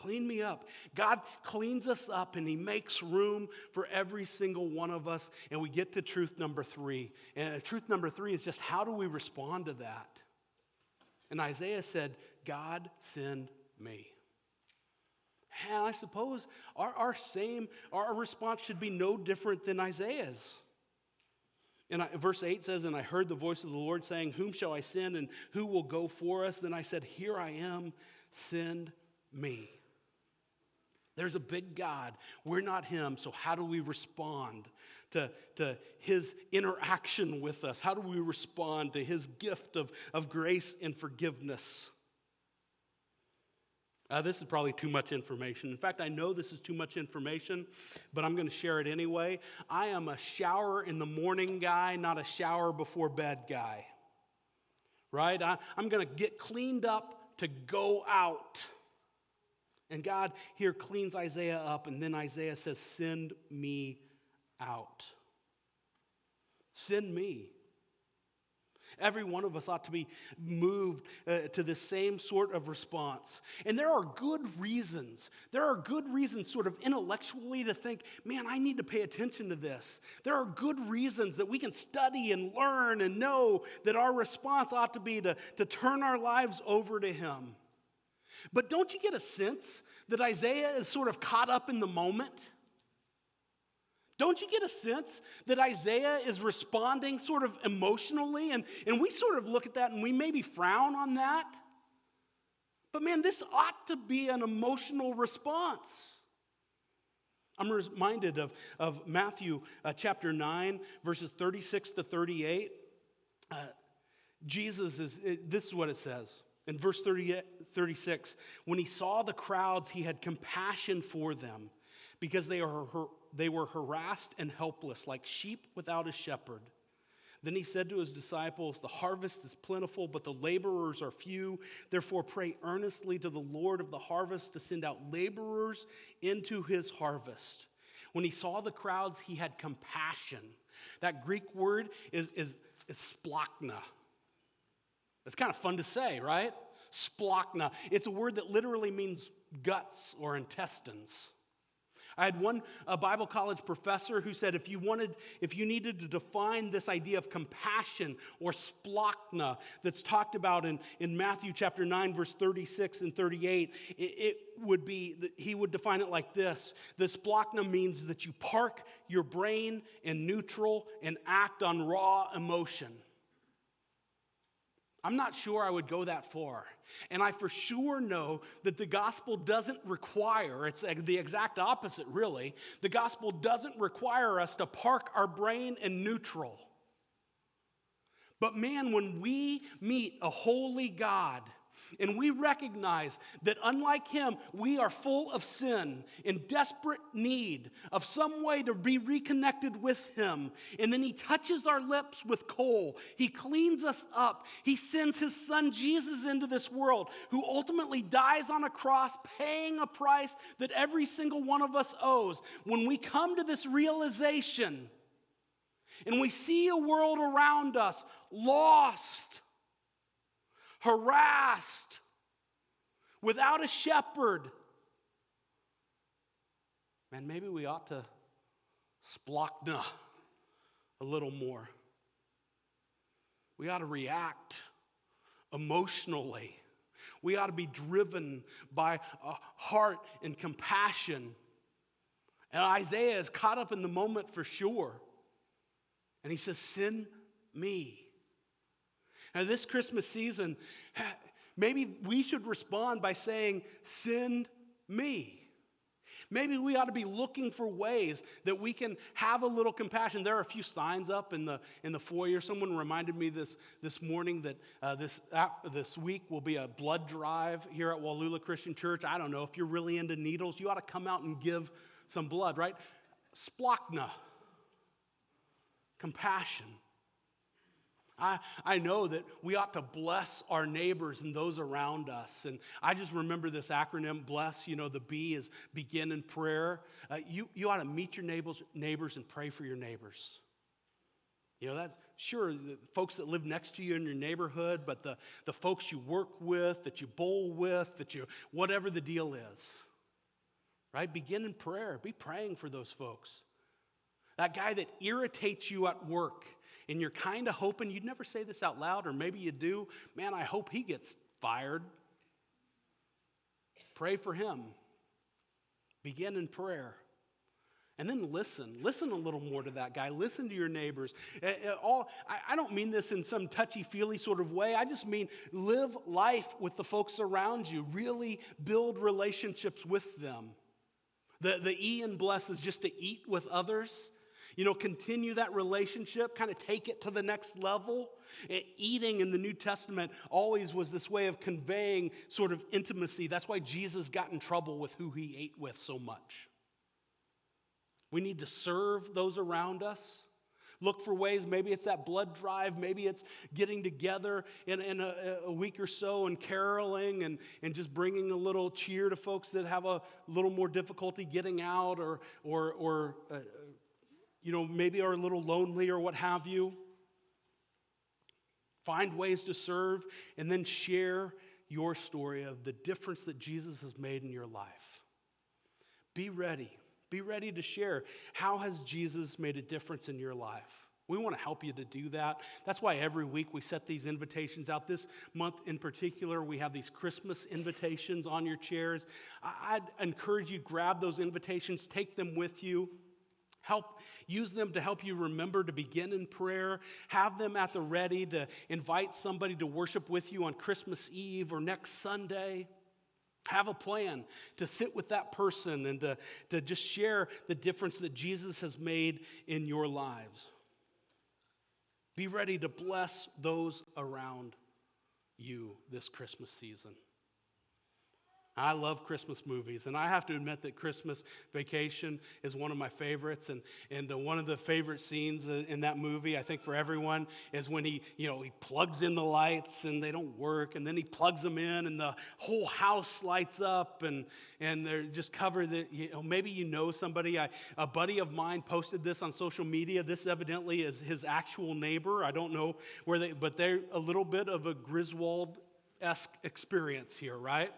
Clean me up. God cleans us up and he makes room for every single one of us. And we get to truth number 3. And truth number 3 is just how do we respond to that? And Isaiah said, God, send me. And I suppose our response should be no different than Isaiah's. And verse 8 says, and I heard the voice of the Lord saying, whom shall I send and who will go for us? Then I said, here I am, send me. There's a big God. We're not him. So how do we respond to his interaction with us? How do we respond to his gift of grace and forgiveness? This is probably too much information. In fact, I know this is too much information, but I'm going to share it anyway. I am a shower in the morning guy, not a shower before bed guy. Right? I'm going to get cleaned up to go out. And God here cleans Isaiah up, and then Isaiah says, send me out. Send me. Every one of us ought to be moved to the same sort of response. And there are good reasons. There are good reasons sort of intellectually to think, man, I need to pay attention to this. There are good reasons that we can study and learn and know that our response ought to be to turn our lives over to him. But don't you get a sense that Isaiah is sort of caught up in the moment? Don't you get a sense that Isaiah is responding sort of emotionally? And we sort of look at that and we maybe frown on that. But man, this ought to be an emotional response. I'm reminded of Matthew chapter 9, verses 36 to 38. This is what it says. In verse 36, when he saw the crowds, he had compassion for them because they were harassed and helpless, like sheep without a shepherd. Then he said to his disciples, the harvest is plentiful, but the laborers are few. Therefore pray earnestly to the Lord of the harvest to send out laborers into his harvest. When he saw the crowds, he had compassion. That Greek word is splachna. It's kind of fun to say, right? Splachna. It's a word that literally means guts or intestines. I had one Bible college professor who said if you needed to define this idea of compassion or splachna that's talked about in Matthew chapter 9, verse 36 and 38, he would define it like this. The splachna means that you park your brain in neutral and act on raw emotion. I'm not sure I would go that far. And I for sure know that the gospel doesn't require, it's the exact opposite really, the gospel doesn't require us to park our brain in neutral. But man, when we meet a holy God, and we recognize that unlike him, we are full of sin, in desperate need of some way to be reconnected with him. And then he touches our lips with coal. He cleans us up. He sends his son Jesus into this world, who ultimately dies on a cross, paying a price that every single one of us owes. When we come to this realization, and we see a world around us lost, harassed, without a shepherd, man, maybe we ought to splachna a little more. We ought to react emotionally. We ought to be driven by a heart and compassion. And Isaiah is caught up in the moment for sure. And he says, send me. Now, this Christmas season, maybe we should respond by saying, send me. Maybe we ought to be looking for ways that we can have a little compassion. There are a few signs up in the foyer. Someone reminded me this morning that this week will be a blood drive here at Wallula Christian Church. I don't know, if you're really into needles, you ought to come out and give some blood, right? Splachna. Compassion. I know that we ought to bless our neighbors and those around us. And I just remember this acronym, bless, the B is begin in prayer. You ought to meet your neighbors and pray for your neighbors. That's sure the folks that live next to you in your neighborhood, but the folks you work with, that you bowl with, whatever the deal is. right? Begin in prayer. Be praying for those folks. That guy that irritates you at work, and you're kind of hoping, you'd never say this out loud, or maybe you do, man, I hope he gets fired. Pray for him. Begin in prayer. And then listen. Listen a little more to that guy. Listen to your neighbors. I don't mean this in some touchy-feely sort of way. I just mean live life with the folks around you. Really build relationships with them. The E in bless is just to eat with others. Continue that relationship, kind of take it to the next level. Eating in the New Testament always was this way of conveying sort of intimacy. That's why Jesus got in trouble with who he ate with so much. We need to serve those around us. Look for ways, maybe it's that blood drive, maybe it's getting together in a week or so and caroling and just bringing a little cheer to folks that have a little more difficulty getting out or maybe are a little lonely or what have you. Find ways to serve and then share your story of the difference that Jesus has made in your life. Be ready. Be ready to share. How has Jesus made a difference in your life? We want to help you to do that. That's why every week we set these invitations out. This month in particular, we have these Christmas invitations on your chairs. I'd encourage you to grab those invitations, take them with you. Use them to help you remember to begin in prayer. Have them at the ready to invite somebody to worship with you on Christmas Eve or next Sunday. Have a plan to sit with that person and to just share the difference that Jesus has made in your lives. Be ready to bless those around you this Christmas season. I love Christmas movies, and I have to admit that Christmas Vacation is one of my favorites, and one of the favorite scenes in that movie, I think for everyone, is when he plugs in the lights and they don't work, and then he plugs them in and the whole house lights up, and they're just covered. Maybe somebody. A buddy of mine posted this on social media. This evidently is his actual neighbor. I don't know but they're a little bit of a Griswold-esque experience here, right?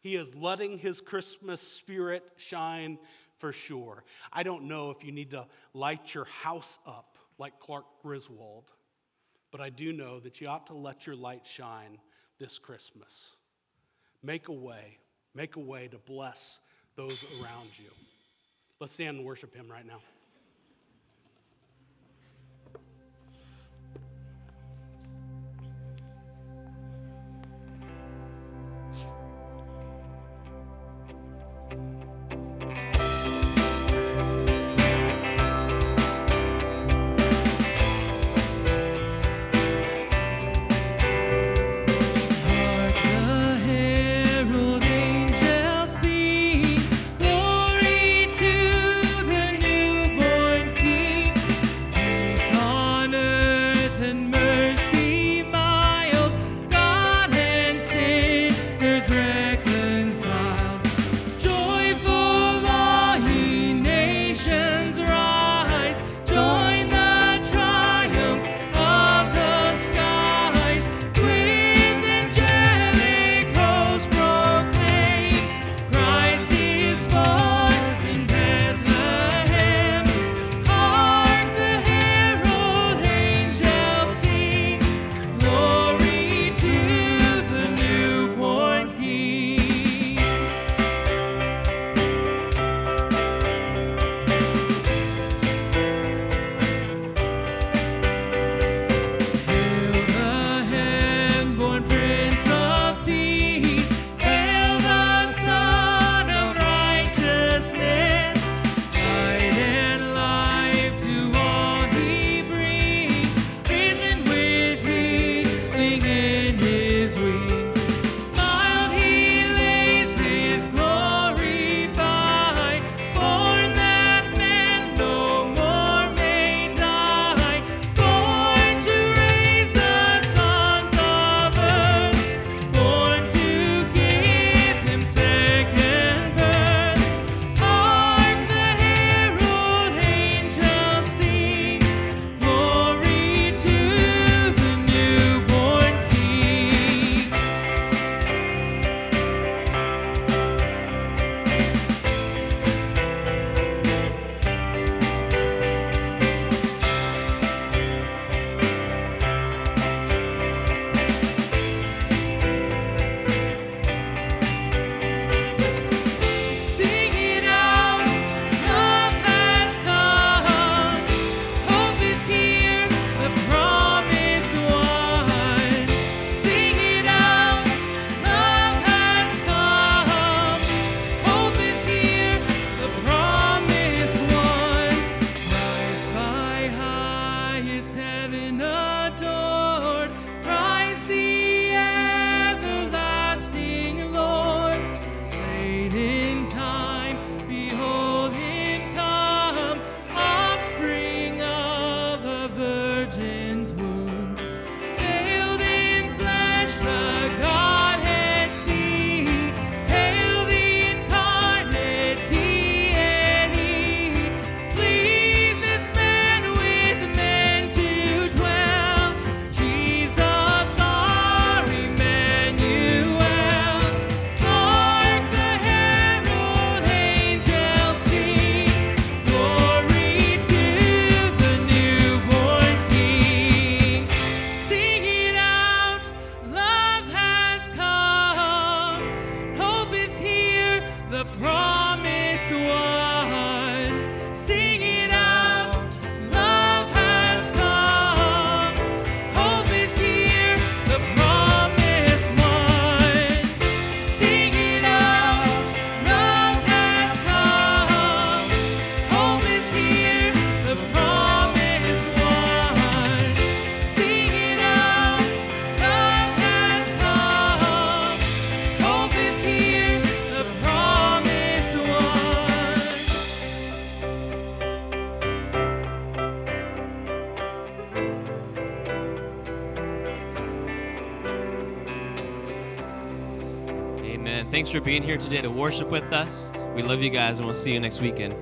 He is letting his Christmas spirit shine for sure. I don't know if you need to light your house up like Clark Griswold, but I do know that you ought to let your light shine this Christmas. Make a way to bless those around you. Let's stand and worship him right now. Glory to the newborn. the promised one. Sing it out, love has come. Hope is here, the promised one. Sing it out, love has come. Hope is here, the promised one. Sing it out, love has come. Hope is here, the promised one. Amen. Thanks for being here today to worship with us. We love you guys, and we'll see you next weekend.